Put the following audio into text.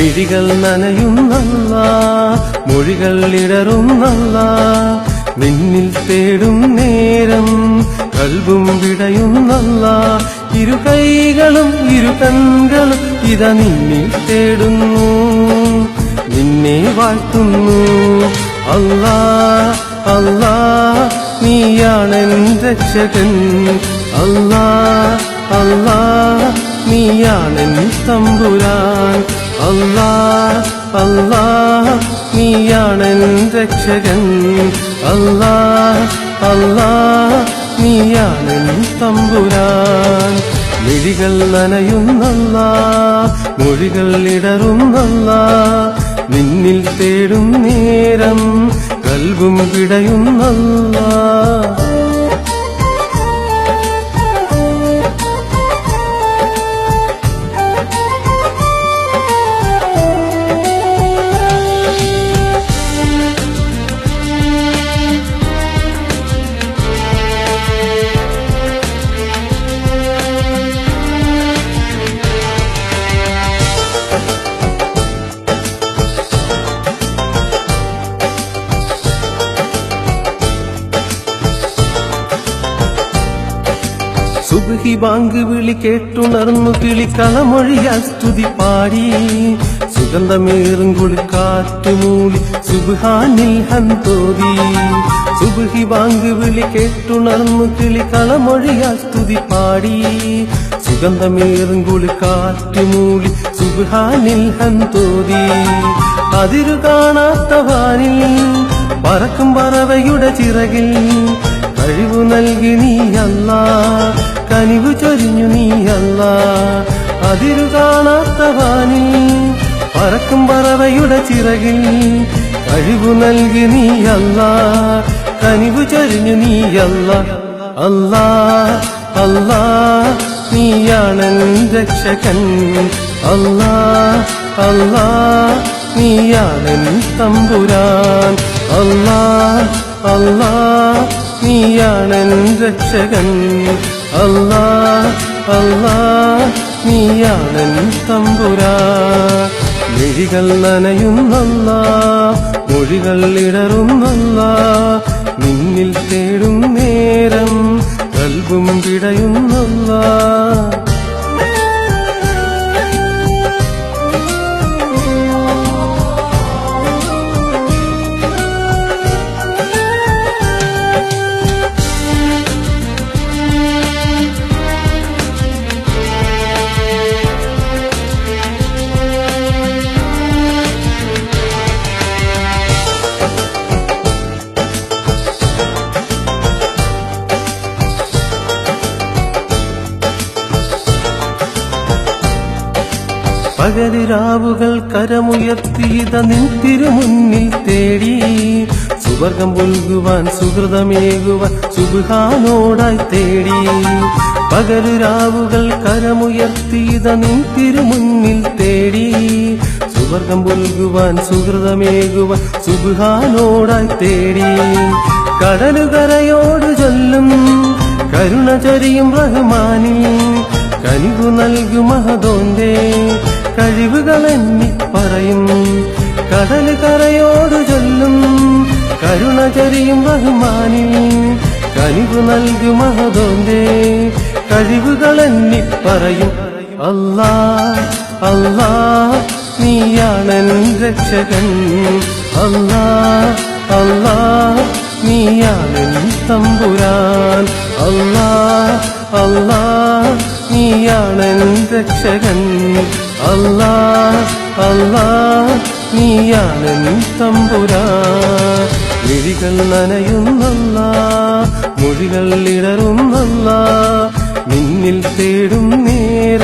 മിഴികൾ നനയുന്നല്ലാ, മൊഴികൾ ഇടറുന്നല്ലാ, നിന്നിൽ തേടും നേരം കൽബും വിടയുന്നല്ലാ. ഇരു കൈകളും ഇരു കണ്ണുകളും ഇതാ നിന്നിൽ തേടുന്നു, നിന്നെ വാഴ്ത്തുന്നു. അല്ലാ അല്ലാ നീയാണെൻ രക്ഷകൻ, അല്ലാ അല്ലാ നീയാണെൻ തമ്പുരാൻ, അല്ലാ അല്ലാ നീയാണെൻ രക്ഷകൻ, അല്ലാ അല്ലാ നീയാണെൻ തമ്പുരാൻ. മിഴികൾ നനയുന്നല്ലാ, മൊഴികൾ ഇടറുന്നല്ലാ, നിന്നിൽ തേടും നേരം കൽബും വിടയുന്നല്ലാ. സുബ്ഹി ബാങ്ക് വിളി കേട്ടുണർന്നു കിളിക്കളമൊഴിയാൽ സ്തുതി പാടി, സുഗന്ധമേറും കുളിക്കാറ്റുമൂളി സുബ്ഹാനിൽ ഹംദോദി. സുബ്ഹി ബാങ്ക് വിളി കേട്ടുണർന്നു കിളിക്കളമൊഴിയാൽ സ്തുതി പാടി, സുഗന്ധമേറും കുളിക്കാറ്റുമൂളി സുബ്ഹാനിൽ ഹംദോദി. അതിരു കാണാത്ത വാനിൽ പറക്കും പറവയുടെ ചിറകിൽ കഴിവു നൽകി നീ അല്ലാ, കനിവു ചൊരിഞ്ഞു നീ അല്ലാ. അതിരു കാണാത്ത വാനിൽ പറക്കും പറവയുടെ ചിറകിൽ കഴിവു നൽകി നീ അല്ലാ, കനിവു ചൊരിഞ്ഞു നീ അല്ലാ. അല്ലാ അല്ലാ നീയാണെൻ രക്ഷകൻ, അല്ലാ അല്ലാ നീയാണെൻ തമ്പുരാൻ, അല്ലാ അല്ലാ നീയാണെൻ രക്ഷകൻ, അല്ലാ അല്ലാ നീയാണെൻ തമ്പുരാൻ. മിഴികൾ നനയുന്നല്ലാ, മൊഴികൾ ഇടറുന്നല്ലാ, നിന്നിൽ തേടും നേരം കൽബും വിടയുന്നല്ലാ. പകലിരാവുകൾ കരമുയർത്തിയിത നിൻ തിരുമുന്നിൽ തേടി, സുവർഗം പുൽകുവാൻ സുഹൃതമേകുവാൻ സുബ്ഹാനോടായി തേടി. പകലിരാവുകൾ കരമുയർത്തിയിത നിൻ തിരുമുന്നിൽ തേടി, സുവർഗം പുൽകുവാൻ സുഹൃതമേകുവാൻ സുബ്ഹാനോടായി തേടി. കടലുകരയോട് ചൊല്ലും കരുണ ചൊരിയും റഹ്മാനിൽ, കനിവു നൽകും മഹദോന്റെ കഴിവുകൾ എണ്ണി പറയും. കടൽ കരയോട് ചൊല്ലും കരുണ ചൊരിയും റഹ്മാനിൽ, കനിവു നൽകും മഹദോന്റെ കഴിവുകൾ എണ്ണി പറയും. അല്ലാ അല്ലാ നീയാണെൻ രക്ഷകൻ, അല്ലാ അല്ലാ നീയാണെൻ തമ്പുരാൻ, അല്ലാ അല്ലാ നീയാണെൻ രക്ഷകൻ, അല്ലാ അല്ലാ നീയാണെൻ തമ്പുരാൻ. മിഴികൾ നനയുന്നല്ലാ, മൊഴികൾ ഇടറുന്നല്ലാ, നിന്നിൽ തേടും നേരം